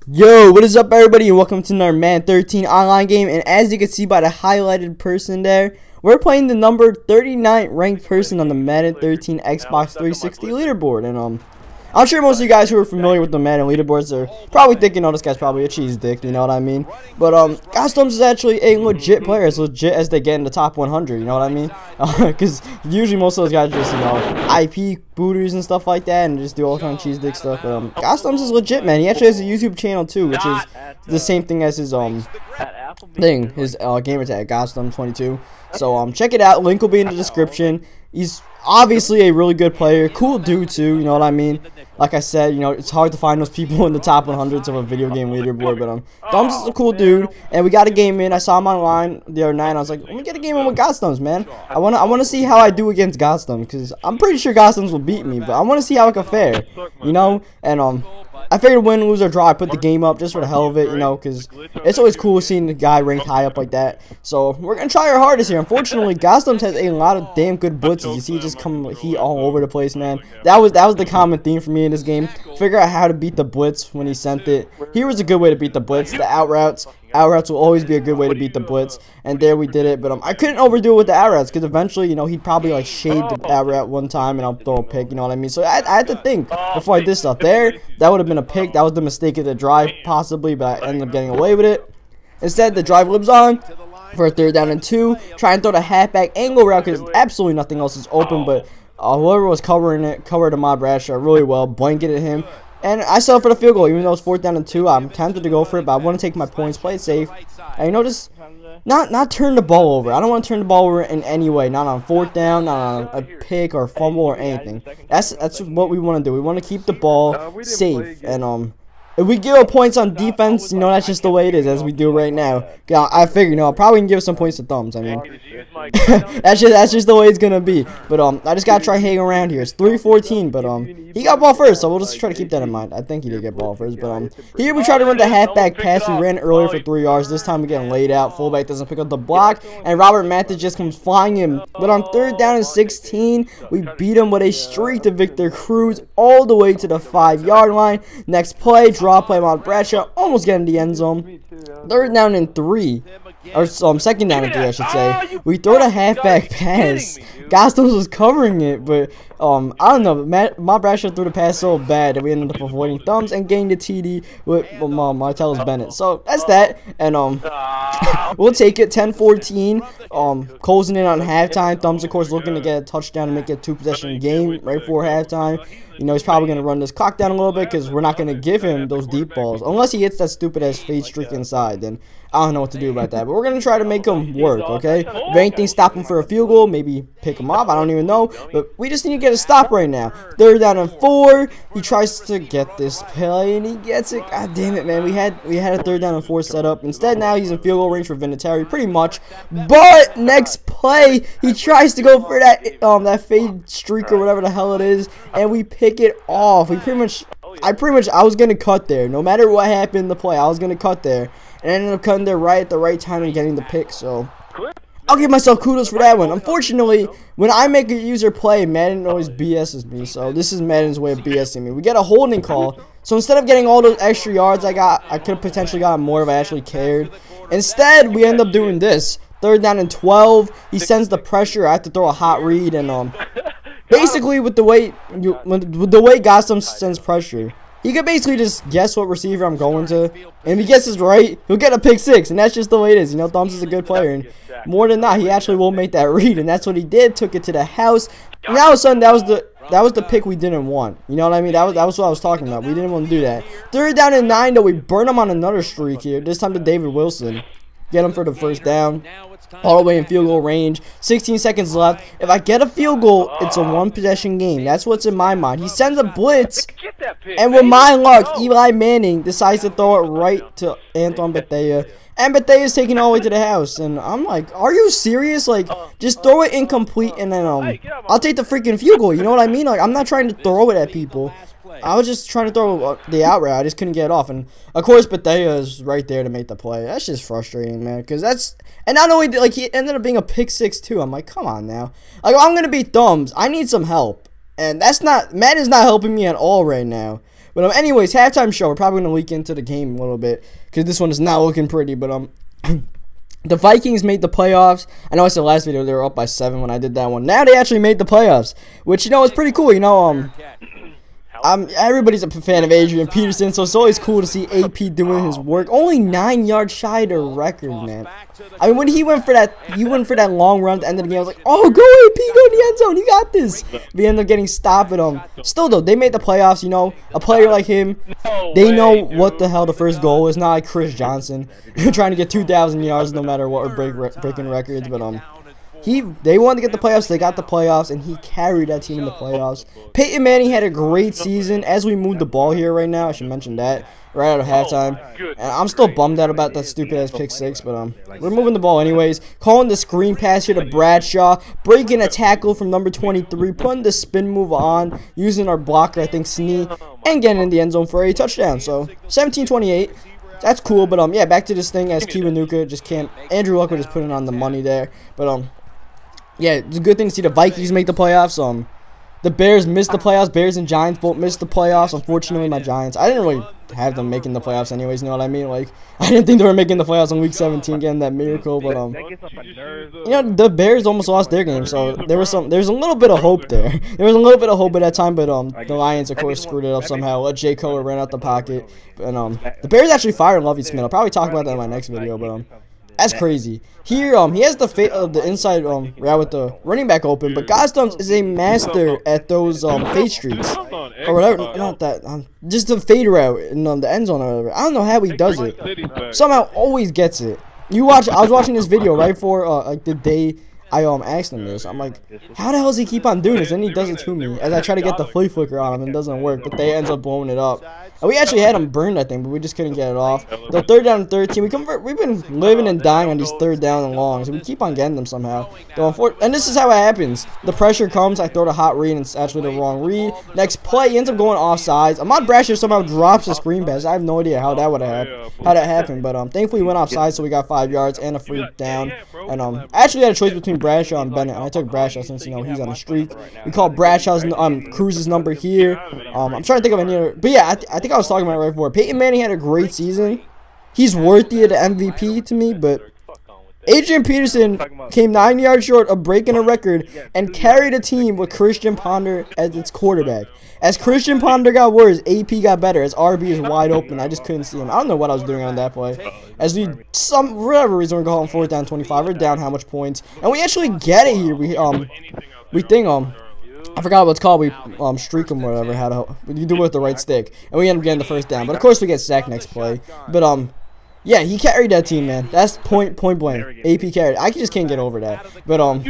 Yo, what is up everybody, and welcome to another Madden 13 online game. And as you can see by the highlighted person there, we're playing the number 39 ranked person on the Madden 13 Xbox 360 leaderboard. And I'm sure most of you guys who are familiar with the Madden leaderboards are probably thinking, oh, this guy's probably a cheese dick, you know what I mean? But GODzTHUMBz is actually a legit player, as legit as they get in the top 100, you know what I mean? Because usually most of those guys are just, you know, IP booters and stuff like that, and just do all kind of cheese dick stuff. But GODzTHUMBz is legit, man. He actually has a YouTube channel too, which is the same thing as his thing, his gamer tag, GODzTHUMBz22. So check it out. Link will be in the description. He's obviously a really good player, cool dude too, you know what I mean? Like I said, you know, it's hard to find those people in the top 100s of a video game leaderboard, but Thumbz is a cool dude, and we got a game in. I saw him online the other night, and I was like, let me get a game in with GODzTHUMBz, man. I wanna see how I do against GODzTHUMBz, because I'm pretty sure GODzTHUMBz will beat me, but I want to see how I can fare, you know? And I figured win, lose, or draw, I put the game up just for the hell of it, you know, because it's always cool seeing the guy ranked high up like that. So we're going to try our hardest here. Unfortunately, GODzTHUMBz has a lot of damn good blitzes. You see it just come heat all over the place, man. That was the common theme for me in this game. Figure out how to beat the blitz when he sent it. Here was a good way to beat the blitz. The out routes. Out routes will always be a good way to beat the blitz, and there we did it. But I couldn't overdo it with the out routes, because eventually, you know, he'd probably like shade the out route one time and I'll throw a pick, you know what I mean? So I had to think before I did stuff. There, that would have been a pick. That was the mistake of the drive possibly, but I ended up getting away with it. Instead, the drive lives on for a 3rd down and 2. Try and throw the halfback angle route because absolutely nothing else is open, but whoever was covering it covered Ahmad Bradshaw really well, blanketed him. And I settled for the field goal, even though it's 4th down and 2. I'm tempted to go for it, but I want to take my points, play it safe. And you know, just not turn the ball over. I don't want to turn the ball over in any way. Not on 4th down, not on a pick or fumble or anything. That's what we want to do. We want to keep the ball safe. And if we give up points on defense, you know, that's just the way it is, as we do right now. Yeah, I figure, you know, I'll probably give some points to Thumbz. I mean, that's just the way it's gonna be. But I just gotta try hanging around here. It's 3-14, but he got ball first, so we'll just try to keep that in mind. I think he did get ball first, but here we try to run the halfback pass. We ran earlier for 3 yards. This time we're getting laid out. Fullback doesn't pick up the block, and Robert Mathis just comes flying in. But on 3rd down and 16, we beat him with a streak to Victor Cruz all the way to the 5-yard line. Next play, draw play on Bradshaw, almost getting the end zone. 3rd down and 3. Or 2nd down and 3, I should say. We throw the halfback pass. GODzTHUMBz was covering it, but I don't know. My Bradshaw threw the pass so bad that we ended up avoiding Thumbz and getting the TD with Martellus Bennett. So that's that, and we'll take it. 10-14. Closing in on halftime. Thumbz, of course, looking to get a touchdown and make it a 2-possession game right before halftime. You know, he's probably going to run this clock down a little bit because we're not going to give him those deep balls. Unless he hits that stupid-ass fade streak inside, then I don't know what to do about that. But we're going to try to make him work, okay? If anything, stop him for a field goal. Maybe pick him off. I don't even know. But we just need to get a stop right now. 3rd down and 4. He tries to get this play, and he gets it. God damn it, man. We had a 3rd down and 4 set up. Instead, now he's in field goal range for Vinatieri, pretty much. But next play, he tries to go for that fade streak or whatever the hell it is, and we pick it off. I was gonna cut there. No matter what happened in the play, I was gonna cut there, and I ended up cutting there right at the right time and getting the pick. So I'll give myself kudos for that one. Unfortunately, when I make a user play, Madden always BS's me. So this is Madden's way of BSing me. We get a holding call. So instead of getting all those extra yards I could have potentially gotten more if I actually cared. Instead, we end up doing this. 3rd down and 12. He sends the pressure. I have to throw a hot read, and basically with the way GODzTHUMBz sends pressure, he could basically just guess what receiver I'm going to, and if he guesses right, he'll get a pick 6, and that's just the way it is. You know, Thumbz is a good player, and more than not, he actually will make that read, and that's what he did. Took it to the house. And all of a sudden, that was the pick we didn't want. You know what I mean? That was what I was talking about. We didn't want to do that. 3rd down and 9, though. We burn him on another streak here. This time to David Wilson. Get him for the 1st down. All the way in field goal range. 16 seconds left. If I get a field goal, it's a 1-possession game. That's what's in my mind. He sends a blitz, and with my luck, Eli Manning decides to throw it right to Antoine Bethea. And Bethea's taking all the way to the house. And I'm like, are you serious? Like, just throw it incomplete, and then I'll take the freaking field goal. You know what I mean? Like, I'm not trying to throw it at people. I was just trying to throw the out route. I just couldn't get it off. And, of course, Bethea is right there to make the play. That's just frustrating, man. Because that's... And not only, like, he ended up being a pick 6, too. I'm like, come on now. Like, if I'm going to beat Thumbz, I need some help. And that's not... Madden's not helping me at all right now. But anyways, halftime show. We're probably gonna leak into the game a little bit because this one is not looking pretty. But the Vikings made the playoffs. I know I said last video they were up by 7 when I did that one. Now they actually made the playoffs, which is pretty cool. Everybody's a fan of Adrian Peterson, so it's always cool to see AP doing his work. Only 9 yards shy of the record, man. I mean, when he went for that long run at the end of the game, I was like, oh, go AP, go in the end zone, you got this. We ended up getting stopped, but still though, they made the playoffs. A player like him, they know what the hell the first goal is. Not like Chris Johnson, trying to get 2,000 yards no matter what, or breaking records, but they wanted to get the playoffs. They got the playoffs, and he carried that team in the playoffs. Peyton Manning had a great season. As we move the ball here right now, I should mention that right out of halftime. And I'm still bummed out about that stupid ass pick 6, but we're moving the ball anyways. Calling the screen pass here to Bradshaw, breaking a tackle from number 23, putting the spin move on, using our blocker, I think Snee, and getting in the end zone for a touchdown. So 17-28. That's cool, but yeah, back to this thing as Kiwanuka just can't. Andrew Luck just putting on the money there, but yeah, it's a good thing to see the Vikings make the playoffs. The Bears missed the playoffs. Bears and Giants both missed the playoffs. Unfortunately, my Giants, I didn't really have them making the playoffs anyways, you know what I mean? Like, I didn't think they were making the playoffs in week 17 getting that miracle, but the Bears almost lost their game, so there's a little bit of hope there. There was a little bit of hope at that time, but the Lions of course screwed it up somehow. Let Jay Cutler ran out the pocket, and the Bears actually fired Lovie Smith. I'll probably talk about that in my next video, but that's crazy. Here, he has the inside route with the running back open, but GODzTHUMBz is a master at those fade streaks or whatever. Not that, just the fade route in the end zone or whatever. I don't know how he does it. Somehow, always gets it. I was watching this video right before like the day I asked him this. I'm like, how the hell does he keep on doing this? And he does it to me as I try to get the flea flicker on him and it doesn't work, but they ends up blowing it up. And we actually had him burned, I think, but we just couldn't get it off. The 3rd down and 13, we've been living and dying on these 3rd down and longs, so we keep on getting them somehow. And this is how it happens. The pressure comes, I throw the hot read, and it's actually the wrong read. Next play, he ends up going offsides. Ahmad Bradshaw somehow drops the screen pass. I have no idea how that happened, but thankfully we went offside, so we got 5 yards and a free down. And I actually had a choice between Bradshaw and Bennett, and I took Bradshaw since he's on a streak. We called Bradshaw's Cruz's number here. I'm trying to think of any other, but yeah, I think I was talking about it right before. Peyton Manning had a great season. He's worthy of the MVP to me, but Adrian Peterson came 9 yards short of breaking a record and carried a team with Christian Ponder as its quarterback. As Christian Ponder got worse, AP got better. As RB is wide open, I just couldn't see him. I don't know what I was doing on that play. As we, for whatever reason, we're going 4th down 25. We're down how much points, and we actually get it here. I forgot what it's called. We streak them or whatever. You do it with the right stick, and we end up getting the 1st down. But of course we get sacked next play. But yeah, he carried that team, man. That's point blank. AP carried. I just can't get over that. But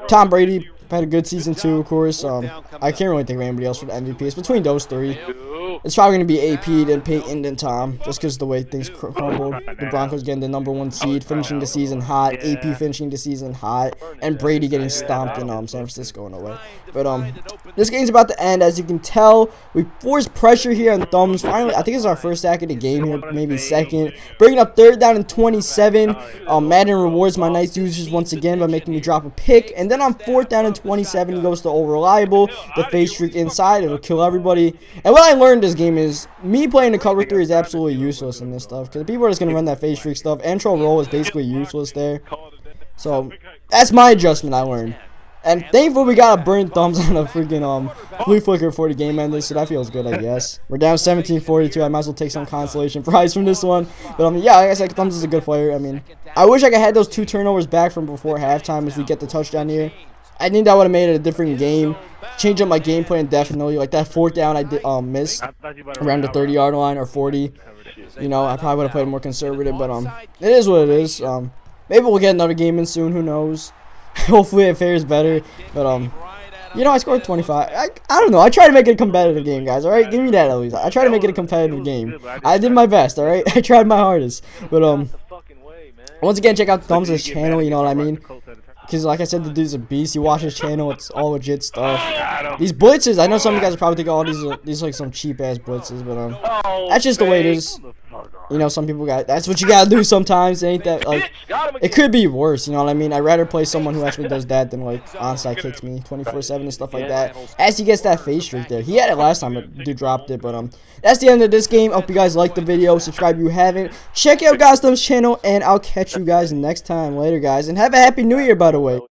Tom Brady had a good season too, of course. I can't really think of anybody else for the MVP. It's between those 3. It's probably going to be AP, then Peyton, then Tom, just because of the way things crumbled. The Broncos getting the #1 seed, finishing the season hot, AP finishing the season hot, and Brady getting stomped in San Francisco in a way. But this game's about to end. As you can tell, we forced pressure here on Thumbz. Finally, I think it's our 1st sack of the game here, maybe 2nd. Bringing up 3rd down and 27. Madden rewards my nice users once again by making me drop a pick. And then on 4th down and 27, he goes to Old Reliable. The fade streak inside, it'll kill everybody. And what I learned this game is me playing the cover 3 is absolutely useless in this stuff, because people are just going to run that fade streak stuff. Intro roll is basically useless there. So that's my adjustment I learned. And thankfully we got a burnt Thumbz on a freaking flea flicker for the game ended, so that feels good, I guess. We're down 17-42. I might as well take some consolation prize from this one. But yeah, like I said, Thumbz is a good player. I mean, I wish I could have had those 2 turnovers back from before halftime if we get the touchdown here. I think that would have made it a different game. Change up my game plan definitely. Like that 4th down I did missed around the 30-yard line or 40. You know, I probably would have played more conservative, but it is what it is. Maybe we'll get another game in soon. Who knows? Hopefully it fares better. But you know, I scored 25. I don't know. I try to make it a competitive game, guys. All right, give me that at least. I try to make it a competitive game. I did my best. All right, I tried my hardest. But once again, check out Thumbz's channel. You know what I mean? Because, like I said, the dude's a beast. You watch his channel, it's all legit stuff. These blitzes, I know some of you guys are probably thinking, oh, these are like some cheap-ass blitzes, but that's just the way it is. You know, some people that's what you gotta do sometimes. Ain't that like, it could be worse, you know what I mean? I'd rather play someone who actually does that than like onside kicks me 24/7 and stuff like that. As he gets that face streak there. He had it last time, but dude dropped it. But that's the end of this game. I hope you guys liked the video. Subscribe if you haven't. Check out GODzTHUMBz channel, and I'll catch you guys next time. Later, guys, and have a happy new year, by the way.